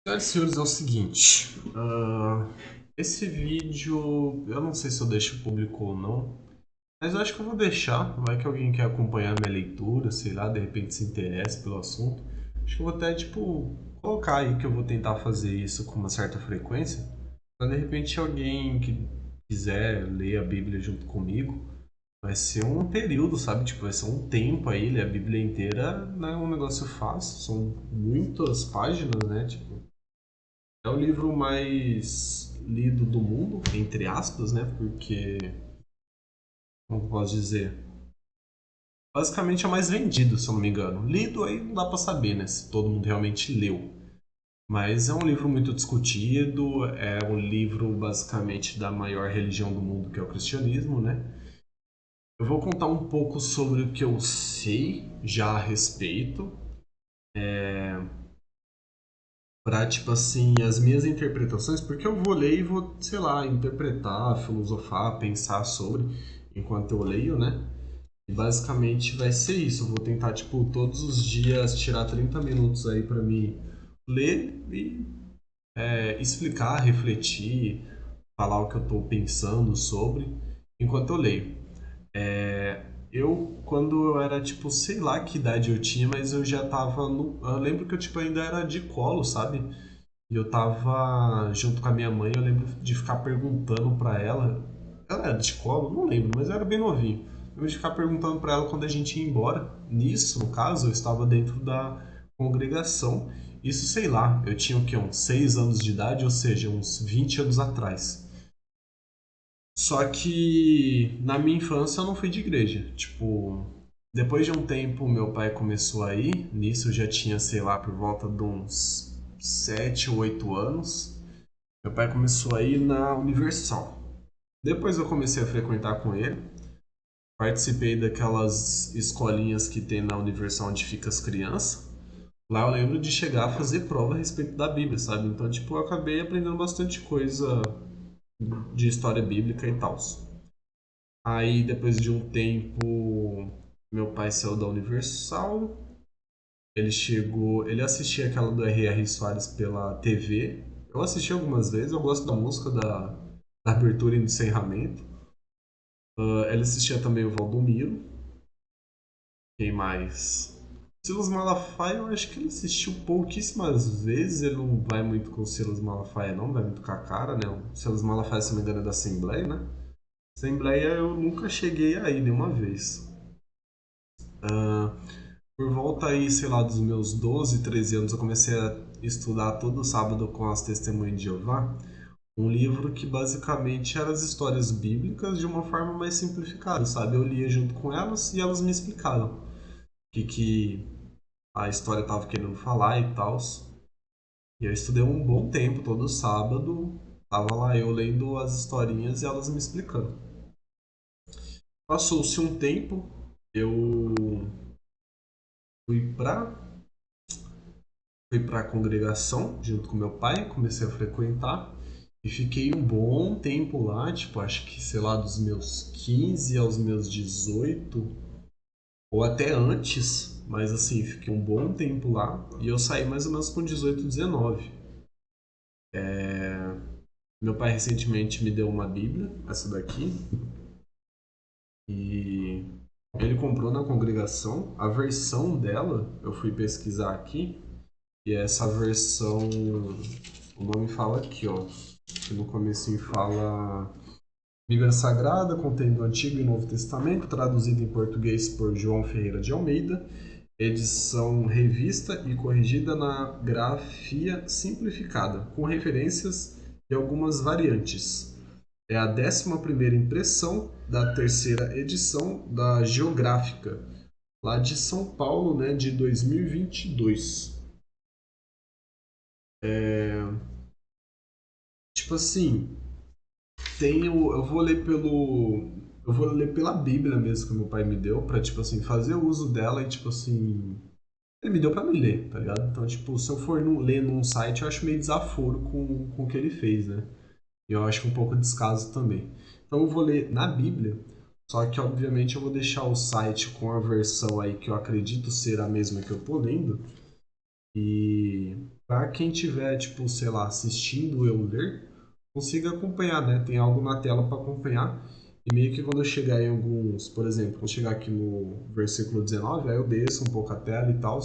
Senhoras e senhores, é o seguinte. Esse vídeo, eu não sei se eu deixo público ou não, mas eu acho que eu vou deixar. Vai que alguém quer acompanhar minha leitura, sei lá, de repente se interessa pelo assunto. Acho que eu vou até, tipo, colocar aí que eu vou tentar fazer isso com uma certa frequência, para de repente alguém que quiser ler a Bíblia junto comigo, vai ser um período, sabe? Tipo, vai ser um tempo aí, ler a Bíblia inteira não é um negócio fácil, são muitas páginas, né? Tipo, é o livro mais lido do mundo, entre aspas, né? Porque, como eu posso dizer, basicamente é o mais vendido, se eu não me engano. Lido aí não dá pra saber, né? Se todo mundo realmente leu. Mas é um livro muito discutido, é um livro basicamente da maior religião do mundo, que é o cristianismo, né? Eu vou contar um pouco sobre o que eu sei já a respeito, pra, tipo assim, as minhas interpretações, porque eu vou ler e vou, sei lá, interpretar, filosofar, pensar sobre enquanto eu leio, né? E basicamente vai ser isso. Eu vou tentar, tipo, todos os dias tirar 30 minutos aí pra mim ler e explicar, refletir, falar o que eu tô pensando sobre enquanto eu leio. Quando eu era, tipo, sei lá que idade eu tinha, mas eu já tava no. Eu lembro que eu, tipo, ainda era de colo, sabe? E eu tava junto com a minha mãe, eu lembro de ficar perguntando pra ela. Ela era de colo? Não lembro, mas eu era bem novinho. Eu lembro de ficar perguntando pra ela quando a gente ia embora. Nisso, no caso, eu estava dentro da congregação. Isso, sei lá, eu tinha o quê? Uns 6 anos de idade, ou seja, uns 20 anos atrás. Só que na minha infância eu não fui de igreja. Tipo, depois de um tempo meu pai começou a ir. Nisso eu já tinha, sei lá, por volta de uns 7 ou 8 anos. Meu pai começou a ir na Universal. Depois eu comecei a frequentar com ele. Participei daquelas escolinhas que tem na Universal onde fica as crianças. Lá eu lembro de chegar a fazer prova a respeito da Bíblia, sabe? Então, tipo, eu acabei aprendendo bastante coisa de história bíblica e tal. Aí, depois de um tempo, meu pai saiu da Universal. Ele chegou. Ele assistia aquela do R.R. Soares pela TV. Eu assisti algumas vezes, eu gosto da música da abertura e do encerramento. Ele assistia também o Valdomiro. Quem mais? Silas Malafaia, eu acho que ele assistiu pouquíssimas vezes. Ele não vai muito com o Silas Malafaia, não, vai muito com a cara, né? O Silas Malafaia, se não me engano, é da Assembleia, né? Assembleia eu nunca cheguei aí nenhuma vez. Ah, por volta aí, sei lá, dos meus 12, 13 anos, eu comecei a estudar todo sábado com as Testemunhas de Jeová. Um livro que basicamente era as histórias bíblicas de uma forma mais simplificada, sabe? Eu lia junto com elas e elas me explicavam o que a história estava querendo falar e tal. E eu estudei um bom tempo, todo sábado. Tava lá eu lendo as historinhas e elas me explicando. Passou-se um tempo, eu fui pra, fui pra congregação junto com meu pai, comecei a frequentar. E fiquei um bom tempo lá, tipo, acho que, sei lá, dos meus 15 aos meus 18, ou até antes, mas assim, fiquei um bom tempo lá. E eu saí mais ou menos com 18, 19. Meu pai recentemente me deu uma Bíblia, essa daqui, e ele comprou na congregação. A versão dela, eu fui pesquisar aqui, e essa versão, o nome fala aqui, ó, que no comecinho fala Bíblia Sagrada, contendo o Antigo e Novo Testamento, traduzido em português por João Ferreira de Almeida, edição revista e corrigida na grafia simplificada, com referências e algumas variantes. É a 11ª impressão da terceira edição da Geográfica, lá de São Paulo, né, de 2022. Tipo assim, eu vou ler eu vou ler pela Bíblia mesmo que meu pai me deu pra, tipo assim, fazer uso dela e, tipo assim, ele me deu pra me ler, tá ligado? Então, tipo, se eu for ler num site, eu acho meio desaforo com o que ele fez, né? E eu acho um pouco descaso também. Então eu vou ler na Bíblia, só que obviamente eu vou deixar o site com a versão aí que eu acredito ser a mesma que eu tô lendo. E para quem tiver, tipo, sei lá, assistindo eu ler, consiga acompanhar, né? Tem algo na tela para acompanhar. E meio que quando eu chegar em alguns, por exemplo, quando eu chegar aqui no versículo 19, aí eu desço um pouco a tela e tal,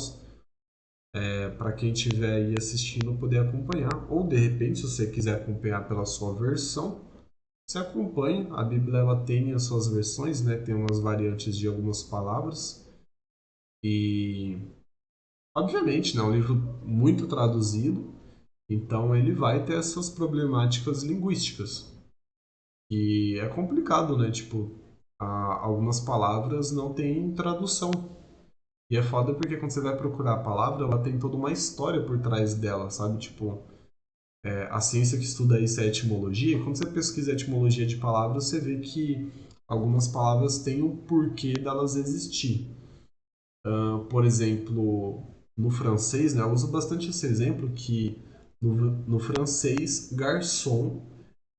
para quem estiver aí assistindo poder acompanhar. Ou de repente, se você quiser acompanhar pela sua versão, você acompanha. A Bíblia ela tem as suas versões, né? Tem umas variantes de algumas palavras. E, obviamente, né? É um livro muito traduzido, então ele vai ter essas problemáticas linguísticas. E é complicado, né? Tipo, algumas palavras não têm tradução. E é foda porque quando você vai procurar a palavra, ela tem toda uma história por trás dela, sabe? Tipo, a ciência que estuda isso é a etimologia. Quando você pesquisa a etimologia de palavras, você vê que algumas palavras têm um porquê delas existir. Por exemplo, no francês, né? Eu uso bastante esse exemplo que no francês, garçom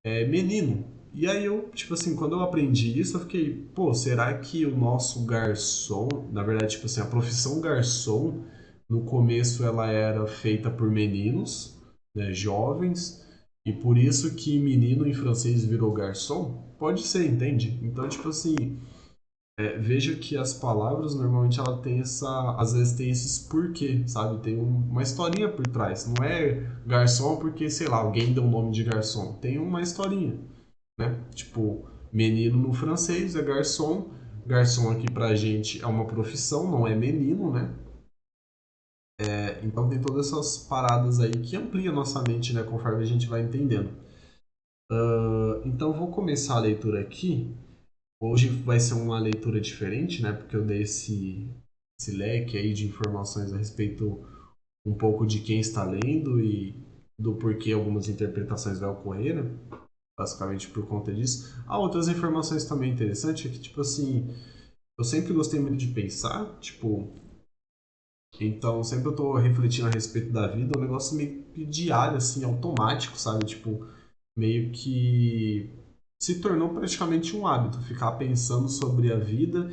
é menino. E aí eu, tipo assim, quando eu aprendi isso, eu fiquei, pô, será que o nosso garçom, na verdade, tipo assim, a profissão garçom, no começo ela era feita por meninos, né, jovens, e por isso que menino em francês virou garçom? Pode ser, entende? Então, tipo assim, veja que as palavras normalmente ela tem às vezes tem esses porquê, sabe? Tem uma historinha por trás. Não é garçom porque, sei lá, alguém deu o nome de garçom. Tem uma historinha, né? Tipo, menino no francês é garçom. Garçom aqui pra gente é uma profissão, não é menino, né? Então tem todas essas paradas aí que ampliam nossa mente, né? Conforme a gente vai entendendo. Então vou começar a leitura aqui. Hoje vai ser uma leitura diferente, né? Porque eu dei esse leque aí de informações a respeito um pouco de quem está lendo e do porquê algumas interpretações vai ocorrer, né? Basicamente por conta disso. Há outras informações também interessantes, que tipo assim, eu sempre gostei muito de pensar, tipo, então sempre eu tô refletindo a respeito da vida, é um negócio meio que diário, assim, automático, sabe? Tipo, meio que se tornou praticamente um hábito, ficar pensando sobre a vida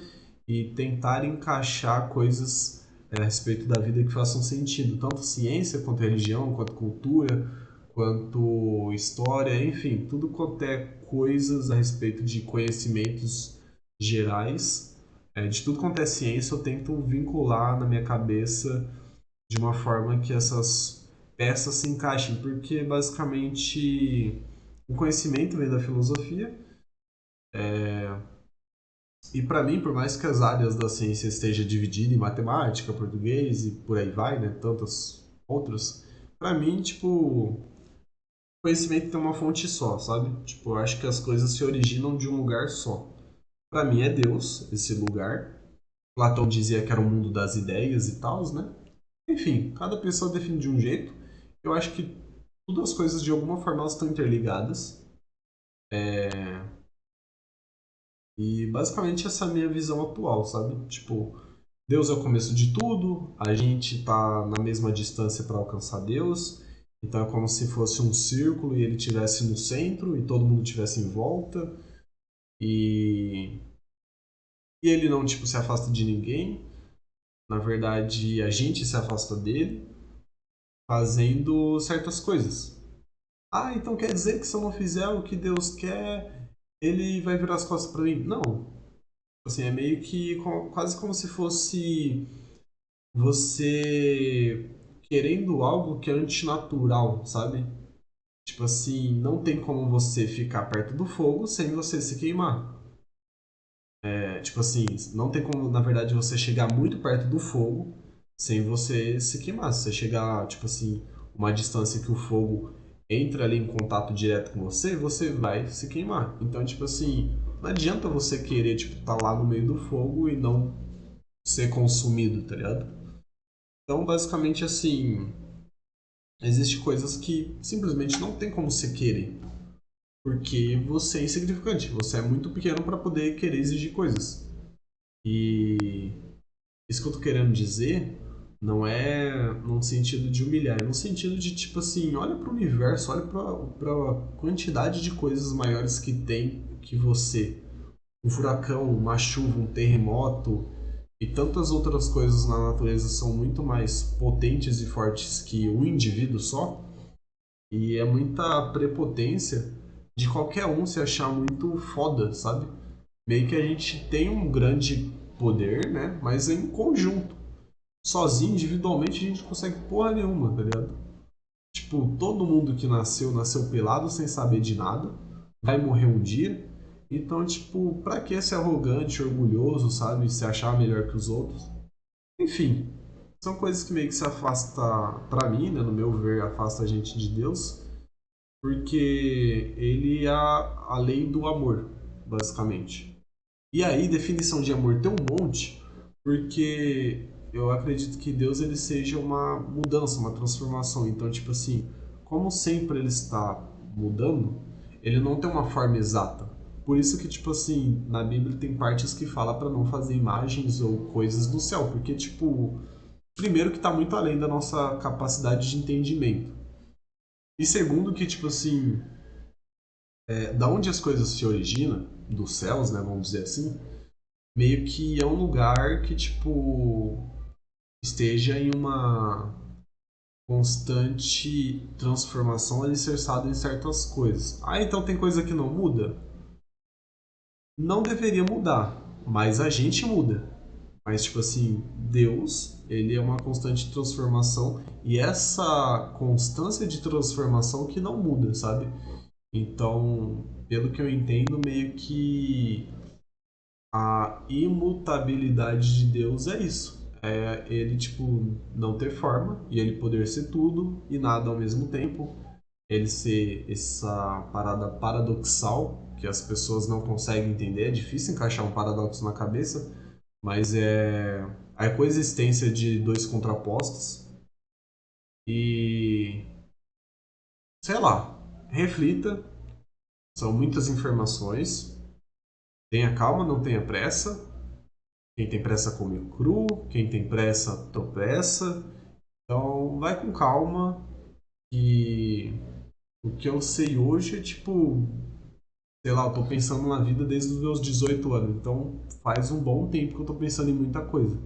e tentar encaixar coisas a respeito da vida que façam sentido, tanto ciência quanto religião, quanto cultura, quanto história, enfim, tudo quanto é coisas a respeito de conhecimentos gerais, de tudo quanto é ciência, eu tento vincular na minha cabeça de uma forma que essas peças se encaixem, porque basicamente o conhecimento vem da filosofia, e para mim, por mais que as áreas da ciência estejam divididas em matemática, português e por aí vai, né, tantas outras, para mim, tipo, conhecimento tem uma fonte só, sabe? Tipo, eu acho que as coisas se originam de um lugar só. Para mim é Deus, esse lugar. Platão dizia que era o mundo das ideias e tal, né? Enfim, cada pessoa define de um jeito. Eu acho que todas as coisas de alguma forma elas estão interligadas. E basicamente essa é a minha visão atual, sabe? Tipo, Deus é o começo de tudo, a gente tá na mesma distância para alcançar Deus. Então é como se fosse um círculo e ele estivesse no centro e todo mundo estivesse em volta. E, e ele não, tipo, se afasta de ninguém. Na verdade, a gente se afasta dele fazendo certas coisas. Ah, então quer dizer que se eu não fizer o que Deus quer, ele vai virar as costas para mim? Não. Assim, é meio que quase como se fosse você querendo algo que é antinatural, sabe? Tipo assim, não tem como você ficar perto do fogo sem você se queimar. Tipo assim, não tem como, na verdade, você chegar muito perto do fogo sem você se queimar. Se você chegar, tipo assim, uma distância que o fogo entra ali em contato direto com você, você vai se queimar. Então, tipo assim, não adianta você querer, tipo, tá lá no meio do fogo e não ser consumido, tá ligado? Então, basicamente, assim, existem coisas que simplesmente não tem como você querer. Porque você é insignificante, você é muito pequeno para poder querer exigir coisas. E isso que eu tô querendo dizer não é num sentido de humilhar, é num sentido de tipo assim, olha para o universo, olha para a quantidade de coisas maiores que tem que você. Um furacão, uma chuva, um terremoto. e tantas outras coisas na natureza são muito mais potentes e fortes que um indivíduo só, e é muita prepotência de qualquer um se achar muito foda, sabe? Meio que a gente tem um grande poder, né? Mas em conjunto. Sozinho, individualmente, a gente não consegue porra nenhuma, tá ligado? Tipo, todo mundo que nasceu, nasceu pelado sem saber de nada, vai morrer um dia. Então, tipo, pra que ser arrogante, orgulhoso, sabe? Se achar melhor que os outros? Enfim, são coisas que meio que se afasta, pra mim, né, no meu ver, afasta a gente de Deus, porque ele é a lei do amor, basicamente. E aí, definição de amor tem um monte, porque eu acredito que Deus ele seja uma mudança, uma transformação. Então, tipo assim, como sempre ele está mudando, ele não tem uma forma exata. Por isso que, tipo assim, na Bíblia tem partes que fala para não fazer imagens ou coisas do céu, porque, tipo, primeiro que tá muito além da nossa capacidade de entendimento. E segundo que, tipo assim, da onde as coisas se originam, dos céus, né, vamos dizer assim, meio que é um lugar que, tipo, esteja em uma constante transformação alicerçada em certas coisas. Ah, então tem coisa que não muda? Não deveria mudar, mas a gente muda. Mas, tipo assim, Deus, ele é uma constante transformação e essa constância de transformação que não muda, sabe? Então, pelo que eu entendo, meio que a imutabilidade de Deus é isso. É ele, tipo, não ter forma e ele poder ser tudo e nada ao mesmo tempo. Ele ser essa parada paradoxal que as pessoas não conseguem entender. É difícil encaixar um paradoxo na cabeça, mas é a coexistência de dois contrapostos. E, sei lá, reflita. São muitas informações. Tenha calma, não tenha pressa. Quem tem pressa come cru, quem tem pressa tropeça. Então vai com calma. E o que eu sei hoje é tipo, sei lá, eu tô pensando na vida desde os meus 18 anos. Então faz um bom tempo que eu tô pensando em muita coisa.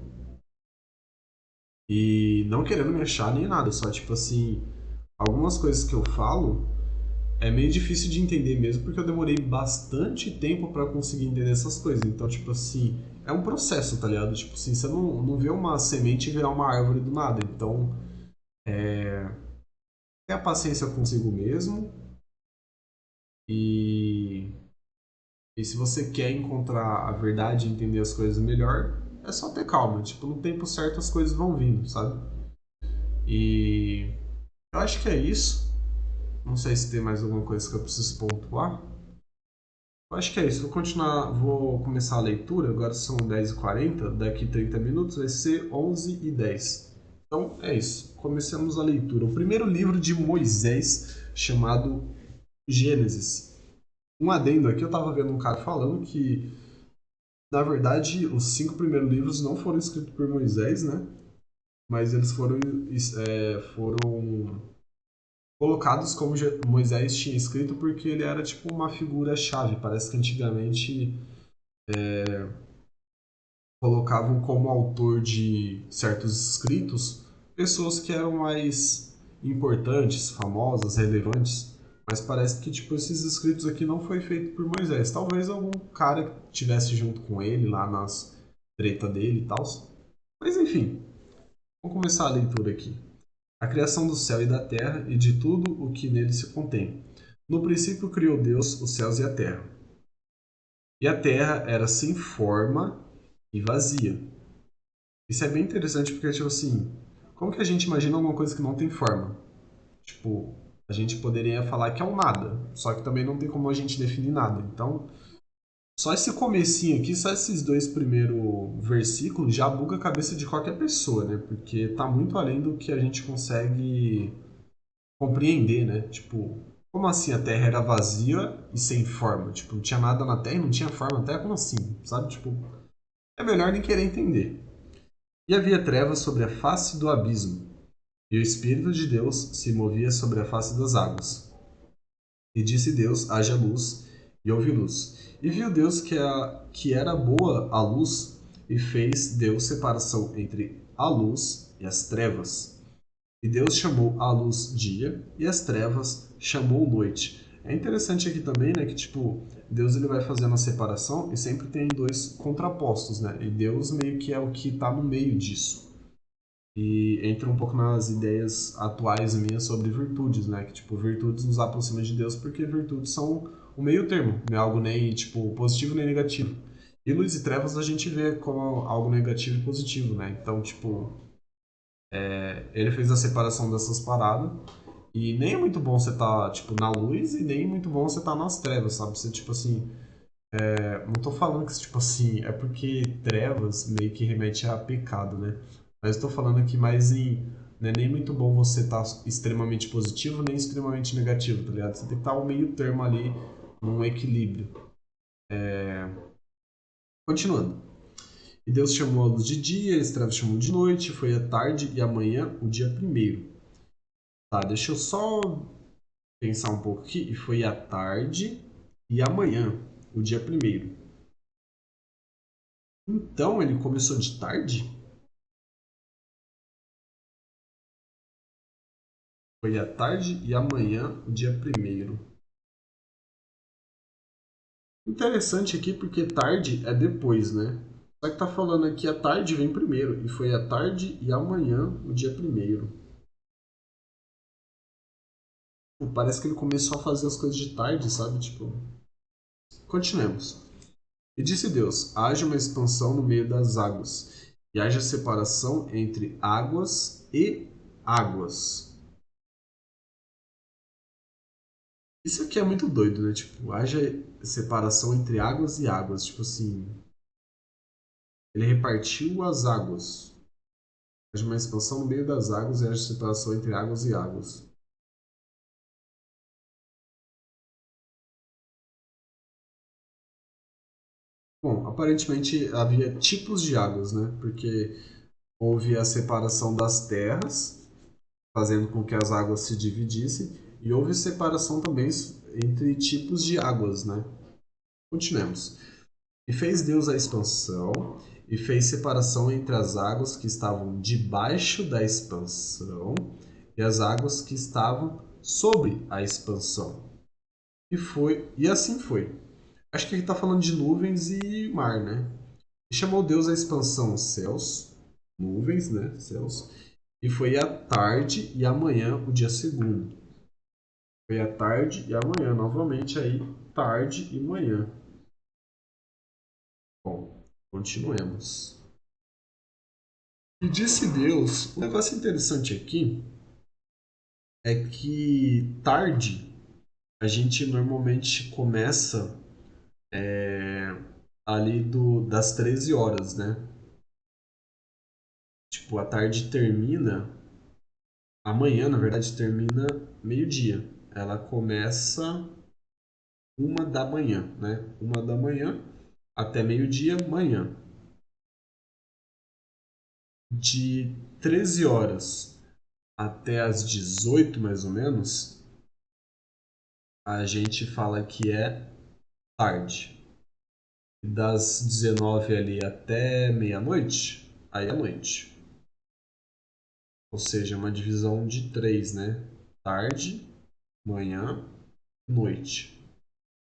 E não querendo me achar nem nada, só tipo assim, algumas coisas que eu falo é meio difícil de entender mesmo, porque eu demorei bastante tempo pra conseguir entender essas coisas. Então, tipo assim, é um processo, tá ligado? Tipo assim, você não vê uma semente virar uma árvore do nada. Então, tenha paciência consigo mesmo. E, e se você quer encontrar a verdade e entender as coisas melhor, é só ter calma. Tipo, no tempo certo as coisas vão vindo, sabe? E eu acho que é isso. Não sei se tem mais alguma coisa que eu preciso pontuar. Eu acho que é isso. Vou continuar, vou começar a leitura. Agora são 10h40. Daqui 30 minutos vai ser 11h10. Então é isso. Comecemos a leitura. O primeiro livro de Moisés, chamado Gênesis. Um adendo aqui, eu estava vendo um cara falando que, na verdade, os 5 primeiros livros não foram escritos por Moisés, né? Mas eles foram colocados como Moisés tinha escrito porque ele era tipo uma figura-chave. Parece que antigamente colocavam como autor de certos escritos pessoas que eram mais importantes, famosas, relevantes. Mas parece que tipo esses escritos aqui não foi feito por Moisés. Talvez algum cara que tivesse junto com ele lá nas treta dele e tal. Mas enfim, vamos começar a leitura aqui. A criação do céu e da terra e de tudo o que nele se contém. No princípio criou Deus os céus e a terra. E a terra era sem forma e vazia. Isso é bem interessante porque, tipo assim, como que a gente imagina alguma coisa que não tem forma? Tipo, a gente poderia falar que é um nada, só que também não tem como a gente definir nada. Então, só esse comecinho aqui, só esses 2 primeiros versículos já buga a cabeça de qualquer pessoa, né? Porque tá muito além do que a gente consegue compreender, né? Tipo, como assim a Terra era vazia e sem forma? Tipo, não tinha nada na Terra e não tinha forma na Terra? Como assim? Sabe? Tipo, é melhor nem querer entender. E havia trevas sobre a face do abismo, e o Espírito de Deus se movia sobre a face das águas. E disse Deus: haja luz, e houve luz. E viu Deus que era boa a luz, e fez Deus separação entre a luz e as trevas. E Deus chamou a luz dia e as trevas chamou noite. É interessante aqui também, né, que tipo, Deus ele vai fazendo a separação e sempre tem dois contrapostos, né? E Deus meio que é o que está no meio disso. E entra um pouco nas ideias atuais minhas sobre virtudes, né? Que tipo, virtudes nos aproximam de Deus porque virtudes são o meio termo, não é algo nem tipo positivo nem negativo. E luz e trevas a gente vê como algo negativo e positivo, né? Então, tipo, ele fez a separação dessas paradas. E nem é muito bom você tá, tipo, na luz e nem é muito bom você tá nas trevas, sabe? Você, tipo assim, não tô falando que, tipo assim, é porque trevas meio que remete a pecado, né? Mas eu tô falando aqui mais em. Não é nem muito bom você estar extremamente positivo nem extremamente negativo, tá ligado? Você tem que estar ao meio termo ali, num equilíbrio. Continuando. E Deus chamou a luz de dia, as trevas chamou de noite, foi a tarde e amanhã o dia primeiro. Tá, deixa eu só pensar um pouco aqui. E foi a tarde e amanhã o dia primeiro. Então ele começou de tarde? Foi à tarde e amanhã, o dia primeiro. Interessante aqui porque tarde é depois, né? Só que tá falando aqui a tarde vem primeiro. E foi à tarde e amanhã, o dia primeiro. Pô, parece que ele começou a fazer as coisas de tarde, sabe? Tipo. Continuemos. E disse Deus: haja uma expansão no meio das águas, e haja separação entre águas e águas. Isso aqui é muito doido, né? Tipo, haja separação entre águas e águas. Tipo assim, ele repartiu as águas. Haja uma expansão no meio das águas e haja separação entre águas e águas. Bom, aparentemente havia tipos de águas, né? Porque houve a separação das terras, fazendo com que as águas se dividissem, e houve separação também entre tipos de águas, né? Continuemos. E fez Deus a expansão, e fez separação entre as águas que estavam debaixo da expansão e as águas que estavam sobre a expansão. E assim foi. Acho que ele está falando de nuvens e mar, né? E chamou Deus a expansão céus, nuvens, né? Céus. E foi a tarde e amanhã o dia segundo. Foi a tarde e amanhã, novamente aí, tarde e manhã. Bom, continuemos. E disse Deus, um negócio interessante aqui é que tarde a gente normalmente começa ali das 13 horas, né? Tipo, a tarde termina, amanhã na verdade termina meio-dia. Ela começa 1 da manhã, né? 1 da manhã até meio-dia, manhã. De 13 horas até as 18 mais ou menos, a gente fala que é tarde. Das 19 ali até meia-noite, aí é noite. Ou seja, uma divisão de 3, né? Tarde, manhã, noite.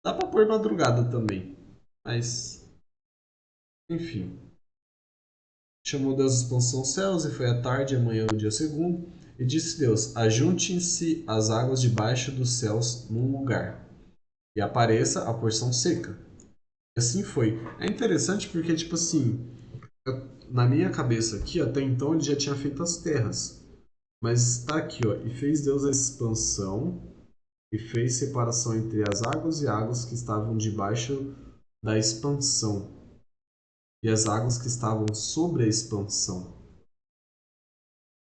Dá pra pôr madrugada também, mas enfim. Chamou Deus a expansão céus, e foi a tarde e amanhã o dia segundo. E disse Deus: ajuntem-se as águas debaixo dos céus num lugar, e apareça a porção seca. E assim foi. É interessante porque, tipo assim, na minha cabeça aqui, até então ele já tinha feito as terras. Mas está aqui, ó. E fez Deus a expansão, e fez separação entre as águas e águas que estavam debaixo da expansão, e as águas que estavam sobre a expansão.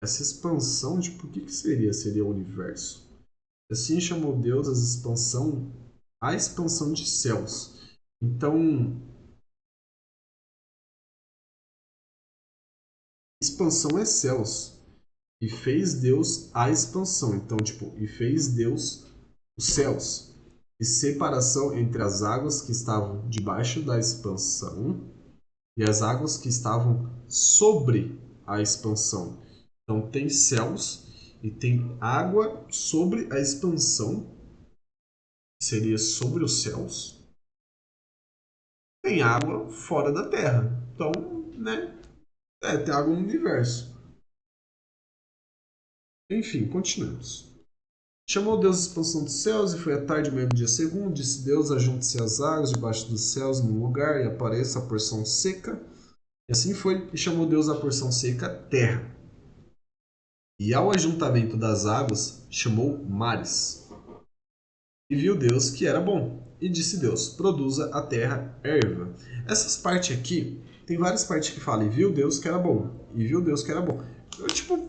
Essa expansão, tipo, o que seria? Seria o universo. Assim chamou Deus a expansão de céus. Então, expansão é céus. E fez Deus a expansão. Então, tipo, e fez Deus os céus. E separação entre as águas que estavam debaixo da expansão e as águas que estavam sobre a expansão. Então tem céus e tem água sobre a expansão, que seria sobre os céus. Tem água fora da terra. Então, né? Tem água no universo. Enfim, continuemos. Chamou Deus a expansão dos céus, e foi a tarde mesmo dia segundo. Disse Deus: ajunte-se as águas debaixo dos céus num lugar, e apareça a porção seca. E assim foi, e chamou Deus a porção seca terra. E ao ajuntamento das águas, chamou mares. E viu Deus que era bom. E disse Deus: produza a terra erva. Essas partes aqui, tem várias partes que falam: e viu Deus que era bom. E viu Deus que era bom. Eu, tipo,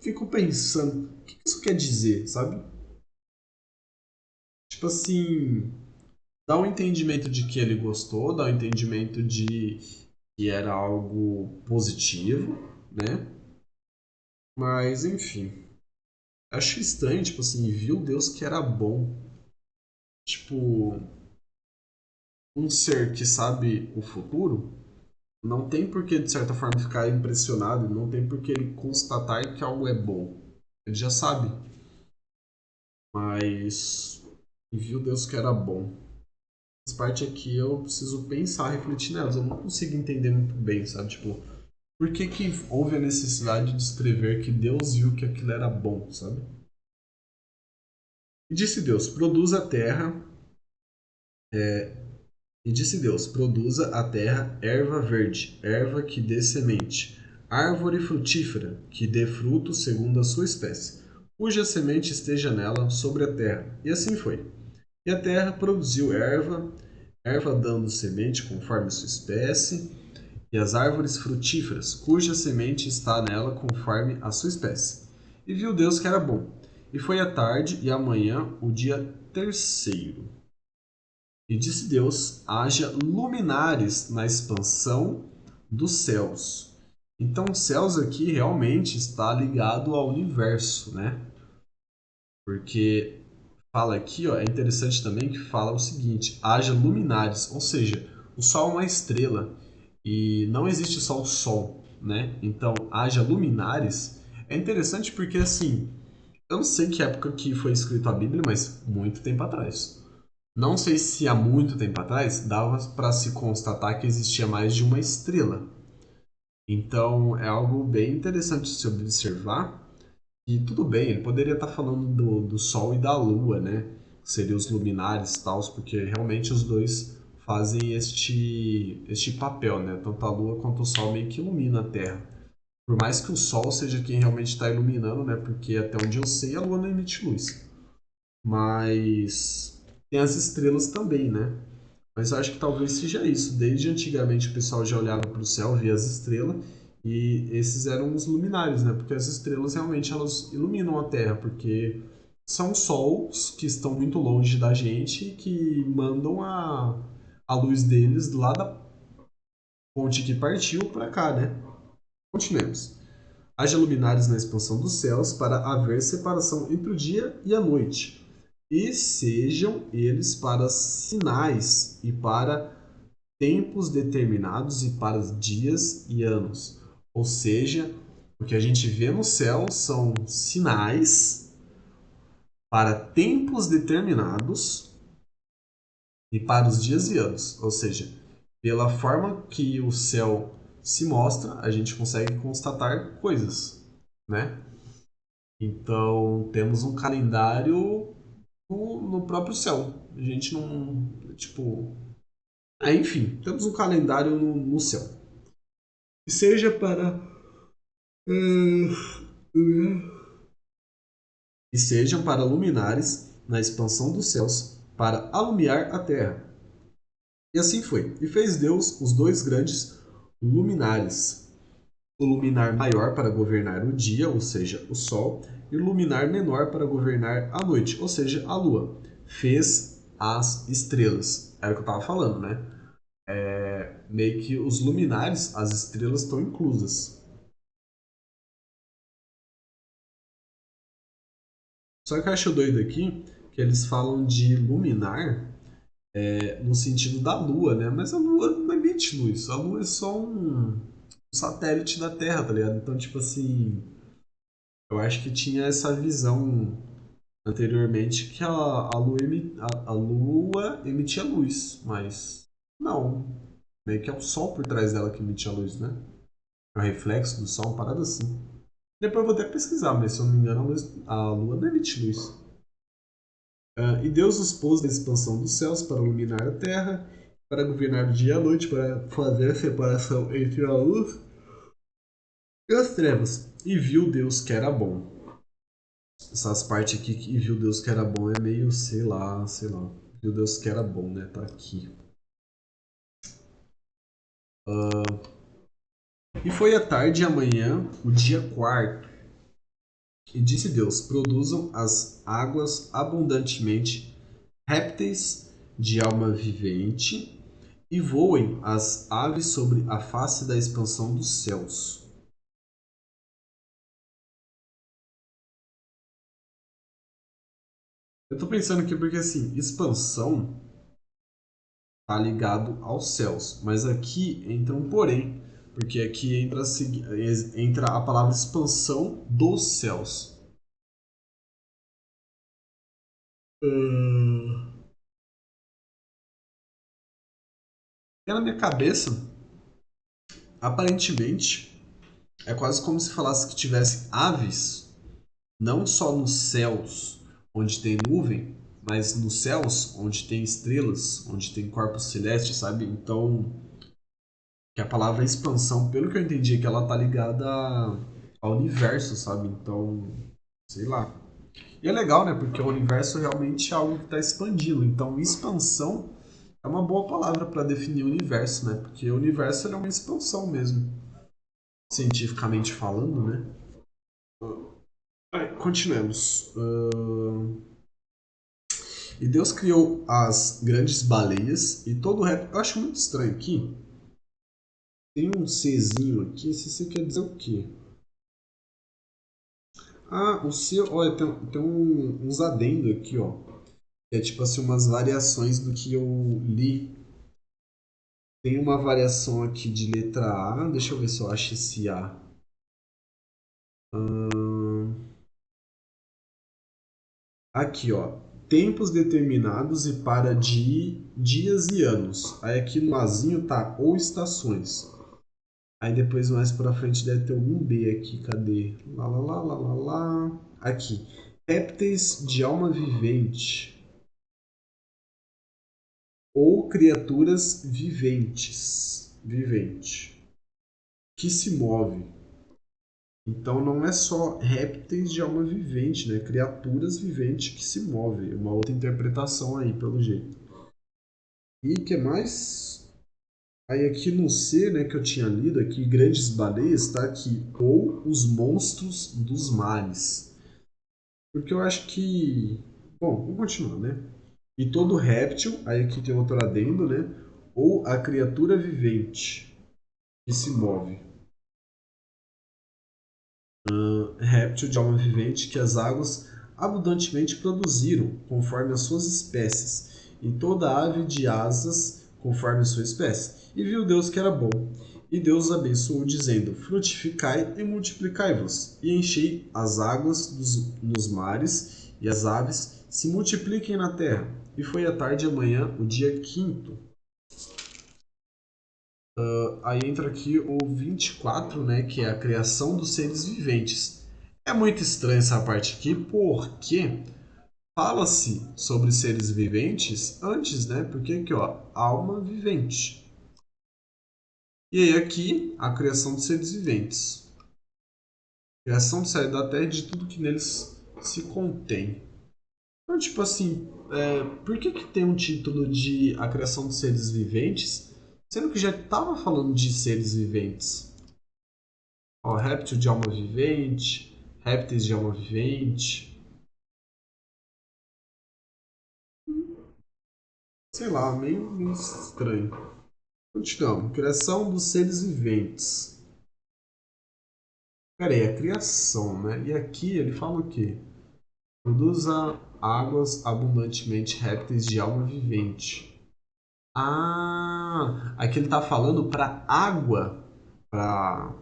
fico pensando: o que isso quer dizer, sabe? Tipo assim, dá um entendimento de que ele gostou, dá um entendimento de que era algo positivo, né? Mas, enfim. Acho estranho, tipo assim, viu Deus que era bom. Tipo, um ser que sabe o futuro não tem por que, de certa forma, ficar impressionado, não tem por que ele constatar que algo é bom. Ele já sabe. Mas viu Deus que era bom. Essa parte aqui eu preciso pensar, refletir nelas. Eu não consigo entender muito bem, sabe? Tipo, por que que houve a necessidade de escrever que Deus viu que aquilo era bom, sabe? E disse Deus, produza a terra. E disse Deus, produza a terra erva verde, erva que dê semente, árvore frutífera, que dê fruto segundo a sua espécie, cuja semente esteja nela sobre a terra. E assim foi. E a terra produziu erva, erva dando semente conforme a sua espécie, e as árvores frutíferas, cuja semente está nela conforme a sua espécie. E viu Deus que era bom. E foi a tarde e a manhã o dia terceiro. E disse Deus: haja luminares na expansão dos céus. Então, os céus aqui realmente está ligado ao universo, né? Porque fala aqui, ó, é interessante também que fala o seguinte: haja luminares, ou seja, o Sol é uma estrela e não existe só o Sol, né? Então, haja luminares. É interessante porque assim, eu não sei que época que foi escrito a Bíblia, mas muito tempo atrás. Não sei se há muito tempo atrás dava para se constatar que existia mais de uma estrela. Então é algo bem interessante de se observar. E tudo bem, ele poderia estar falando do Sol e da Lua, né? Seriam os luminares e tal, porque realmente os dois fazem este papel, né? Tanto a Lua quanto o Sol meio que ilumina a Terra. Por mais que o Sol seja quem realmente está iluminando, né? Porque até onde eu sei a Lua não emite luz. Mas tem as estrelas também, né? Mas eu acho que talvez seja isso. Desde antigamente o pessoal já olhava para o céu, via as estrelas, e esses eram os luminares, né? Porque as estrelas realmente elas iluminam a Terra, porque são sols que estão muito longe da gente e que mandam a luz deles lá da ponte que partiu para cá, né? Continuemos. Haja luminares na expansão dos céus para haver separação entre o dia e a noite, e sejam eles para sinais e para tempos determinados e para dias e anos. Ou seja, o que a gente vê no céu são sinais para tempos determinados e para os dias e anos. Ou seja, pela forma que o céu se mostra, a gente consegue constatar coisas, né? Então, temos um calendário no próprio céu. A gente não. Tipo. Enfim, temos um calendário no céu. E seja para. E sejam para luminares na expansão dos céus, para alumiar a terra. E assim foi. E fez Deus os dois grandes luminares. O luminar maior para governar o dia, ou seja, o sol, e o luminar menor para governar a noite, ou seja, a lua. Fez as estrelas. Era o que eu estava falando, né? Meio que os luminares, as estrelas estão inclusas. Só que eu acho doido aqui que eles falam de luminar no sentido da lua, né? Mas a lua não é meio emite luz. A Lua é só um satélite da Terra, tá ligado? Então, tipo assim, eu acho que tinha essa visão anteriormente que a Lua emitia luz, mas não. Meio que é o Sol por trás dela que emite a luz, né? É o reflexo do Sol, uma parada assim. Depois eu vou até pesquisar, mas se eu não me engano, a Lua não emite luz. E Deus os pôs na expansão dos céus para iluminar a terra, para governar o dia e a noite, para fazer a separação entre a luz e as trevas. E viu Deus que era bom. Essas partes aqui que viu Deus que era bom é meio, sei lá, sei lá. Viu Deus que era bom, né? Tá aqui. E foi a tarde e a manhã, o dia quarto. E disse Deus: produzam as águas abundantemente répteis de alma vivente e voem as aves sobre a face da expansão dos céus. Eu tô pensando aqui porque assim, expansão tá ligado aos céus, mas aqui entra um porém, porque aqui entra a palavra expansão dos céus. E na minha cabeça, aparentemente, é quase como se falasse que tivesse aves, não só nos céus onde tem nuvem, mas nos céus onde tem estrelas, onde tem corpos celestes, sabe? Então, que a palavra expansão, pelo que eu entendi, é que ela tá ligada ao universo, sabe? Então, sei lá. E é legal, né? Porque o universo realmente é algo que está expandindo. Então, expansão é uma boa palavra para definir o universo, né? Porque o universo é uma expansão mesmo, cientificamente falando, né? Continuemos. E Deus criou as grandes baleias e todo o resto. Eu acho muito estranho aqui. Tem um Czinho aqui. Se você quer dizer o quê? Ah, o C. Olha, tem uns adendo aqui, ó. É tipo assim, umas variações do que eu li. Tem uma variação aqui de letra A. Deixa eu ver se eu acho esse A. Aqui, ó. Tempos determinados e para de dias e anos. Aí aqui no Azinho tá ou estações. Aí depois mais pra frente deve ter algum B aqui. Cadê? Lá, lá, lá, lá, lá, lá. Aqui. Répteis de alma vivente. Ou criaturas viventes. Vivente. Que se move. Então não é só répteis de alma vivente, né? Criaturas viventes que se movem. Uma outra interpretação aí, pelo jeito. E o que mais? Aí aqui no C, né, que eu tinha lido aqui, grandes baleias, tá aqui. Ou os monstros dos mares. Porque eu acho que... Bom, vamos continuar, né? E todo réptil, aí aqui tem outro adendo, né? Ou a criatura vivente que se move. Réptil de alma vivente que as águas abundantemente produziram, conforme as suas espécies, e toda ave de asas, conforme a sua espécie. E viu Deus que era bom. E Deus abençoou, dizendo: frutificai e multiplicai-vos, e enchei as águas nos mares, e as aves se multipliquem na terra. E foi a tarde e a manhã, o dia quinto. Aí entra aqui o 24, né, que é a criação dos seres viventes. É muito estranha essa parte aqui, porque fala-se sobre seres viventes antes, né? Porque aqui, ó, alma vivente. E aí aqui, a criação dos seres viventes. Criação do céu e da terra e de tudo que neles se contém. Então, tipo assim, por que tem um título de a criação dos seres viventes, sendo que já estava falando de seres viventes? Ó, réptil de alma vivente, répteis de alma vivente. Sei lá, meio estranho. Continuamos. Criação dos seres viventes. Pera aí, é criação, né? E aqui ele fala o quê? Produza águas abundantemente répteis de alma vivente. Ah, aqui ele está falando para água, para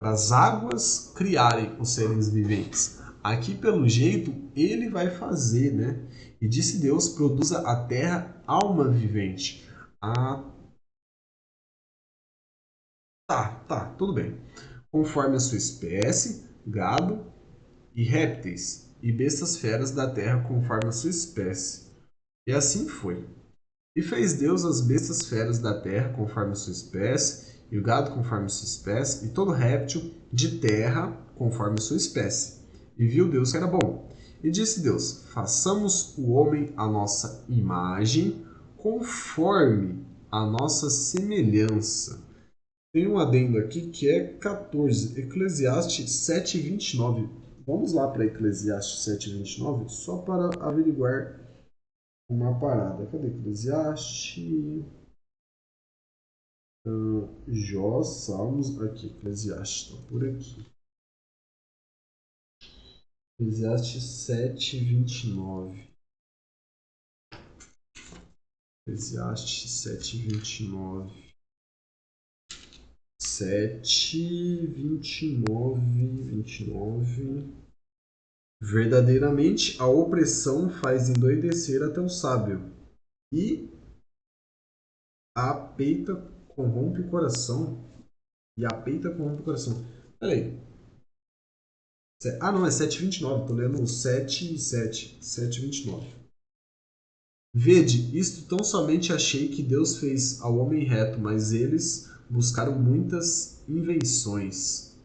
as águas criarem os seres viventes. Aqui, pelo jeito, ele vai fazer, né? E disse Deus, produza a terra alma vivente. Ah, tá, tudo bem. Conforme a sua espécie, gado e répteis, e bestas feras da terra conforme a sua espécie. E assim foi. E fez Deus as bestas feras da terra conforme a sua espécie, e o gado conforme a sua espécie, e todo réptil de terra conforme a sua espécie. E viu Deus que era bom. E disse Deus: façamos o homem à nossa imagem, conforme a nossa semelhança. Tem um adendo aqui que é 14, Eclesiastes 7:29. Vamos lá para Eclesiastes 7:29, só para averiguar uma parada. Cadê Eclesiastes? Jó, Salmos, aqui, Eclesiastes, está por aqui. Eclesiastes 7:29. Eclesiastes 7:29. 7:29. Verdadeiramente a opressão faz endoidecer até o sábio, e a peita corrompe o coração. E a peita corrompe o coração. Peraí. Ah, não, é 7:29. Tô lendo o 7:7. 7:29. Vede, isto tão somente achei que Deus fez ao homem reto, mas eles buscaram muitas invenções.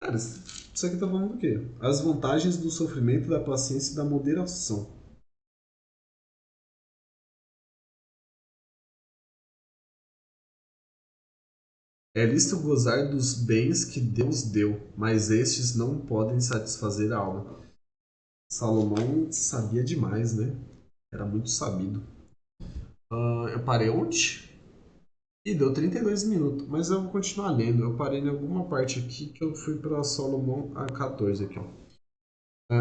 Cara, isso aqui tá falando do quê? As vantagens do sofrimento, da paciência e da moderação. É lícito gozar dos bens que Deus deu, mas estes não podem satisfazer a alma. Salomão sabia demais, né? Era muito sabido. Eu parei onde? E deu 32 minutos, mas eu vou continuar lendo. Eu parei em alguma parte aqui que eu fui para Salomão a 14 aqui, ó.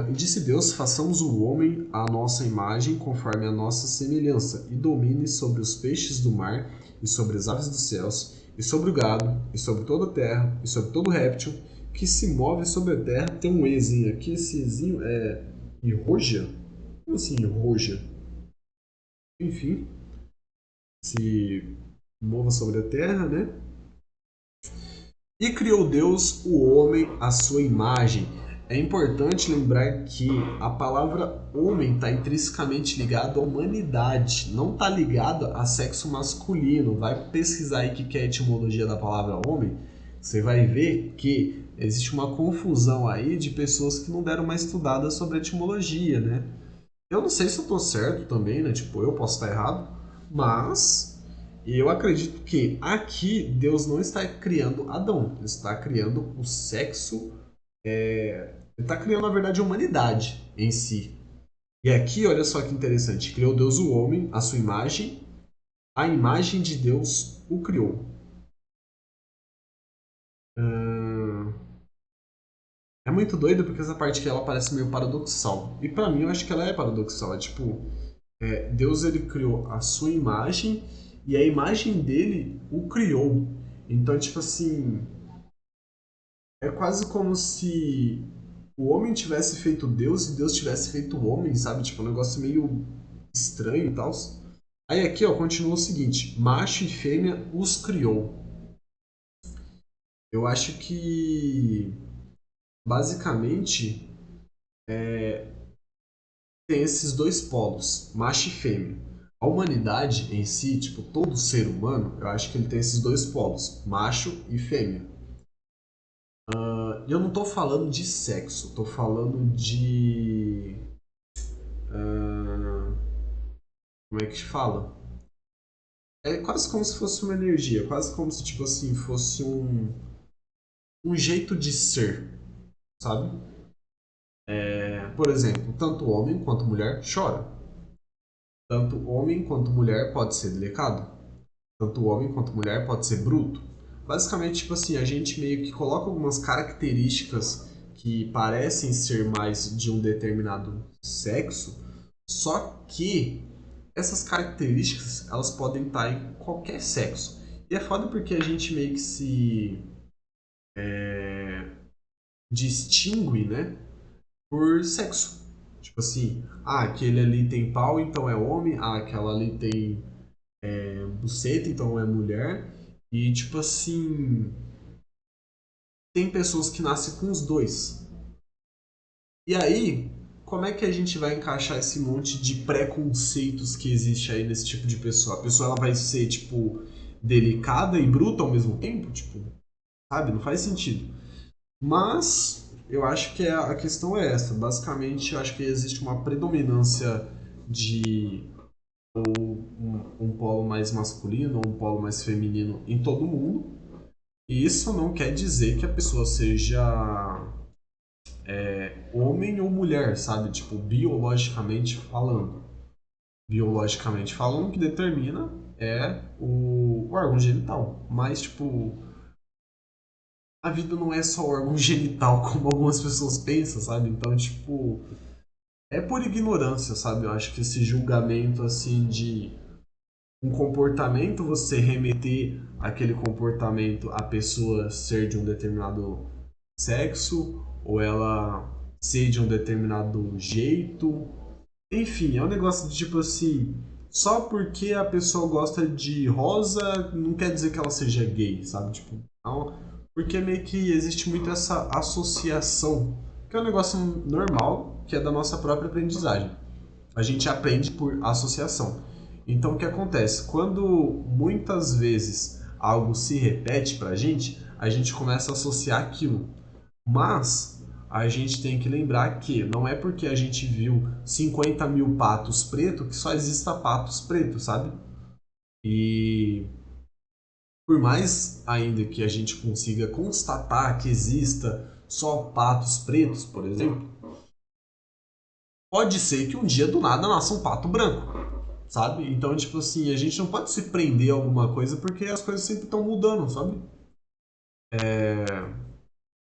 E disse Deus: façamos o homem à nossa imagem, conforme a nossa semelhança, e domine sobre os peixes do mar, e sobre as aves dos céus, e sobre o gado, e sobre toda a terra, e sobre todo réptil que se move sobre a terra. Tem um ezinho aqui, esse ezinho é Irroja? Como assim, Irroja? Enfim, se mova sobre a terra, né? E criou Deus o homem à sua imagem. É importante lembrar que a palavra homem está intrinsecamente ligada à humanidade, não está ligada a sexo masculino. Vai pesquisar aí o que é a etimologia da palavra homem, você vai ver que existe uma confusão aí de pessoas que não deram uma estudada sobre a etimologia, né? Eu não sei se eu estou certo também, né? Tipo, eu posso estar errado, mas eu acredito que aqui Deus não está criando Adão, ele está criando o sexo, ele está criando, na verdade, a humanidade em si. E aqui, olha só que interessante, criou Deus o homem, a sua imagem, a imagem de Deus o criou. É muito doido porque essa parte aqui ela parece meio paradoxal. E pra mim eu acho que ela é paradoxal. É tipo, Deus ele criou a sua imagem e a imagem dele o criou. Então, tipo assim, é quase como se o homem tivesse feito Deus e Deus tivesse feito o homem, sabe? Tipo, um negócio meio estranho e tal. Aí aqui, ó, continua o seguinte: macho e fêmea os criou. Eu acho que basicamente tem esses dois polos, macho e fêmea. A humanidade em si, tipo, todo ser humano, eu acho que ele tem esses dois polos, macho e fêmea. E eu não tô falando de sexo, tô falando de. ah, como é que se fala? É quase como se fosse uma energia, quase como se, tipo assim, fosse um jeito de ser, sabe? Por exemplo, tanto homem quanto mulher chora. Tanto homem quanto mulher pode ser delicado. Tanto homem quanto mulher pode ser bruto. Basicamente, tipo assim, a gente meio que coloca algumas características que parecem ser mais de um determinado sexo, só que essas características, elas podem estar em qualquer sexo. E é foda porque a gente meio que se distingue, né, por sexo. Tipo assim, aquele ali tem pau, então é homem, aquela ali tem buceta, então é mulher. E tipo assim, tem pessoas que nascem com os dois. E aí, como é que a gente vai encaixar esse monte de preconceitos que existe aí nesse tipo de pessoa? A pessoa ela vai ser, tipo, delicada e bruta ao mesmo tempo? Tipo, sabe? Não faz sentido. Mas eu acho que a questão é essa. Basicamente, eu acho que existe uma predominância de um polo mais masculino ou um polo mais feminino em todo mundo. E isso não quer dizer que a pessoa seja homem ou mulher, sabe? Tipo, biologicamente falando. Biologicamente falando, o que determina é o órgão genital. Mas, tipo, a vida não é só órgão genital, como algumas pessoas pensam, sabe? Então, tipo, é por ignorância, sabe? Eu acho que esse julgamento, assim, de um comportamento, você remeter aquele comportamento à pessoa ser de um determinado sexo, ou ela ser de um determinado jeito. Enfim, é um negócio de tipo assim, só porque a pessoa gosta de rosa não quer dizer que ela seja gay, sabe? Tipo, não, porque meio que existe muito essa associação, que é um negócio normal, que é da nossa própria aprendizagem. A gente aprende por associação. Então o que acontece? Quando muitas vezes algo se repete pra gente, a gente começa a associar aquilo. Mas a gente tem que lembrar que não é porque a gente viu 50 mil patos pretos que só exista patos pretos, sabe? E por mais ainda que a gente consiga constatar que exista só patos pretos, por exemplo, pode ser que um dia do nada nasça um pato branco, sabe? Então, tipo assim, a gente não pode se prender a alguma coisa porque as coisas sempre estão mudando, sabe?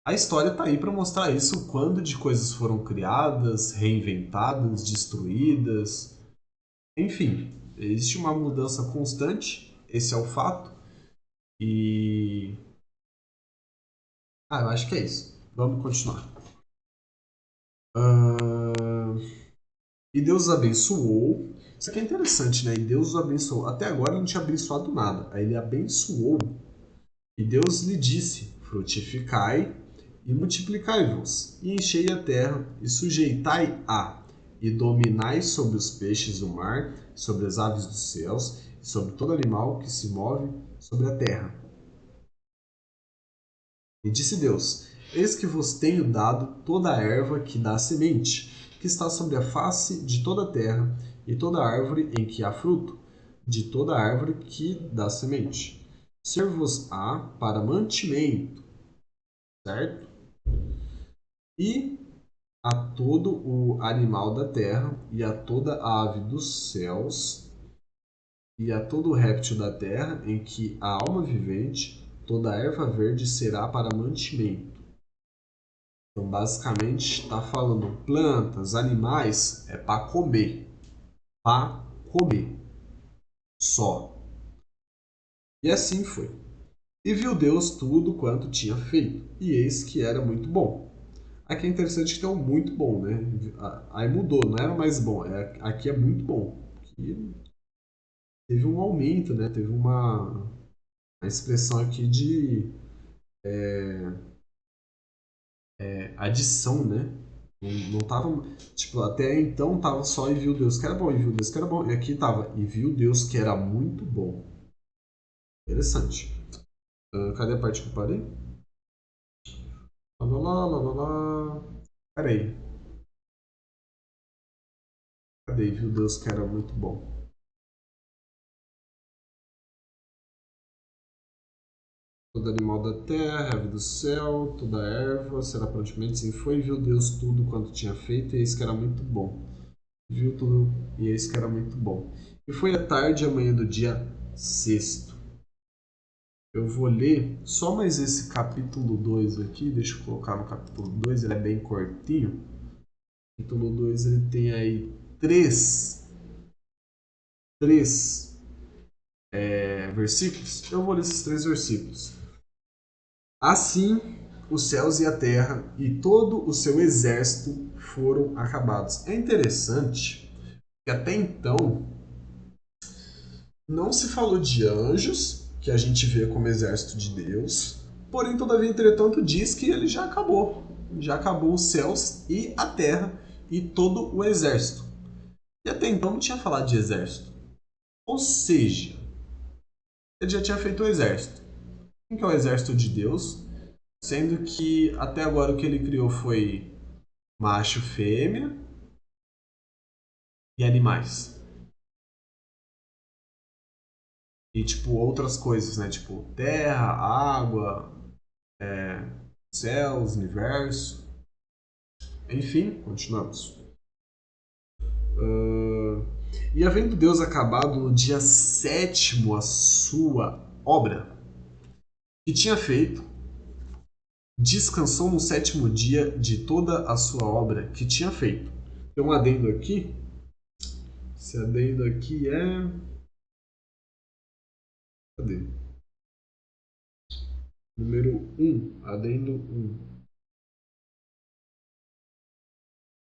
A história tá aí para mostrar isso, quando de coisas foram criadas, reinventadas, destruídas. Enfim, existe uma mudança constante, esse é o fato. E. Eu acho que é isso. Vamos continuar. Ah, E Deus os abençoou. Isso aqui é interessante, né? E Deus os abençoou. Até agora não tinha abençoado nada. Aí ele abençoou. E Deus lhe disse: frutificai e multiplicai-vos, e enchei a terra, e sujeitai-a, e dominai sobre os peixes do mar, sobre as aves dos céus, e sobre todo animal que se move sobre a terra. E disse Deus: Eis que vos tenho dado toda a erva que dá semente, que está sobre a face de toda a terra, e toda árvore em que há fruto, de toda árvore que dá semente. Ser-vos-á para mantimento, certo? E a todo o animal da terra, e a toda a ave dos céus, e a todo o réptil da terra, em que há alma vivente, toda a erva verde será para mantimento. Então, basicamente, está falando plantas, animais, é para comer. Para comer. Só. E assim foi. E viu Deus tudo quanto tinha feito, e eis que era muito bom. Aqui é interessante que tem um muito bom, né? Aí mudou, não era mais bom. Aqui é muito bom. Aqui teve um aumento, né? Teve uma expressão aqui de adição, né? Não tava. Tipo, até então tava só e viu Deus que era bom, e viu Deus que era bom. E aqui tava, e viu Deus que era muito bom. Interessante. Cadê a parte que eu parei? Lá, lá, lá, lá, lá, lá. Peraí. Cadê? Viu Deus que era muito bom. Todo animal da terra, ave do céu, toda erva, será prontamente assim foi, e viu Deus tudo quanto tinha feito, e eis que era muito bom. Viu tudo, e eis que era muito bom. E foi a tarde e a manhã do dia sexto. Eu vou ler só mais esse capítulo 2 aqui. Deixa eu colocar no capítulo 2, ele é bem curtinho. O capítulo 2 ele tem aí três versículos. Eu vou ler esses 3 versículos. Assim, os céus e a terra e todo o seu exército foram acabados. É interessante que até então não se falou de anjos, que a gente vê como exército de Deus, porém, todavia, entretanto, diz que ele já acabou. Já acabou os céus e a terra e todo o exército. E até então não tinha falado de exército. Ou seja, ele já tinha feito o exército. Quem que é o exército de Deus? Sendo que até agora o que ele criou foi macho, fêmea e animais. E tipo outras coisas, né? Tipo terra, água, céus, universo. Enfim, continuamos. Uh, e havendo Deus acabado no dia sétimo a sua obra que tinha feito, descansou no sétimo dia de toda a sua obra que tinha feito. Tem um adendo aqui. Esse adendo aqui é. Cadê? Número 1. Adendo 1.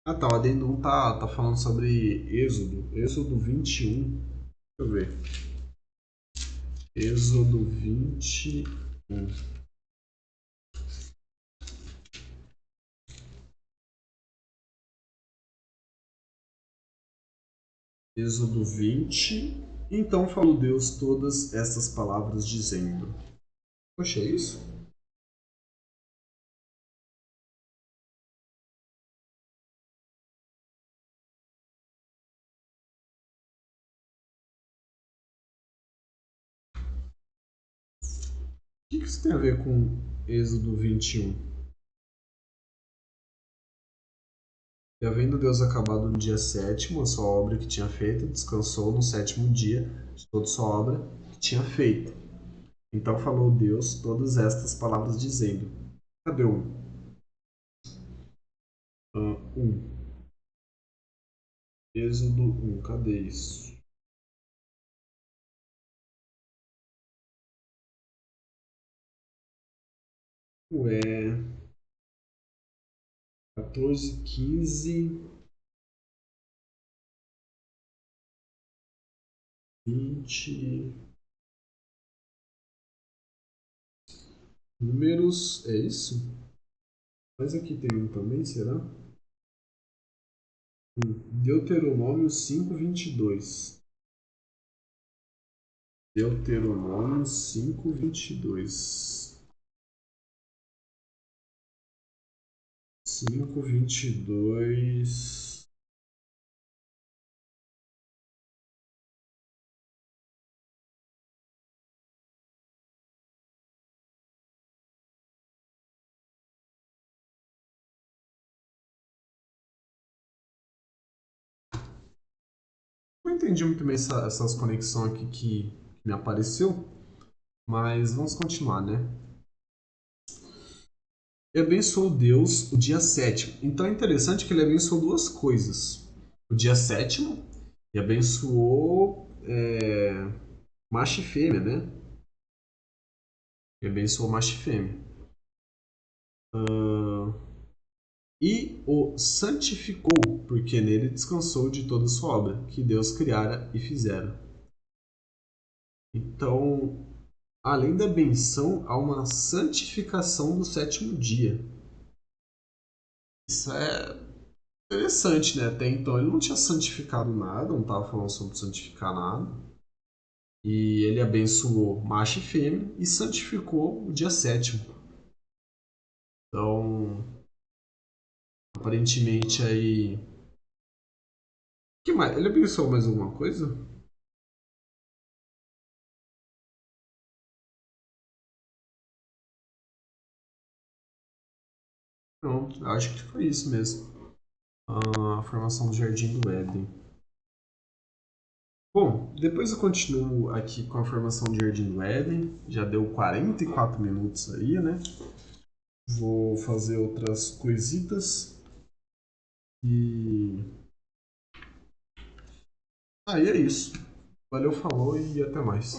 Ah tá, o adendo 1 tá falando sobre Êxodo. Êxodo 21. Deixa eu ver. Êxodo 21. Êxodo 20. Então falou Deus todas estas palavras, dizendo: Poxa, é isso? O que isso tem a ver com Êxodo 21? E havendo Deus acabado no dia sétimo a sua obra que tinha feito, descansou no sétimo dia de toda sua obra que tinha feito. Então falou Deus todas estas palavras, dizendo: Cadê o 1? Êxodo 1, cadê isso? Ué, 14, 15, 20. Números, é isso? Mas aqui tem um também, será? Deuteronômio 5, 22. Deuteronômio 5, 22. 5, 22. Não entendi muito bem essas conexões aqui que me apareceu, mas vamos continuar, né? E abençoou Deus o dia sétimo. Então é interessante que ele abençoou duas coisas. O dia sétimo e abençoou macho e fêmea, né? E abençoou macho e fêmea. E o santificou, porque nele descansou de toda a sua obra, que Deus criara e fizera. Então, além da benção, há uma santificação do sétimo dia. Isso é interessante, né? Até então ele não tinha santificado nada, não estava falando sobre santificar nada. E ele abençoou macho e fêmea e santificou o dia sétimo. Então, aparentemente aí. O que mais? Ele abençoou mais alguma coisa? Não, acho que foi isso mesmo. A formação do Jardim do Éden. Bom, depois eu continuo aqui com a formação de Jardim do Éden. Já deu 44 minutos aí, né? Vou fazer outras coisitas. E aí é isso. Valeu, falou e até mais.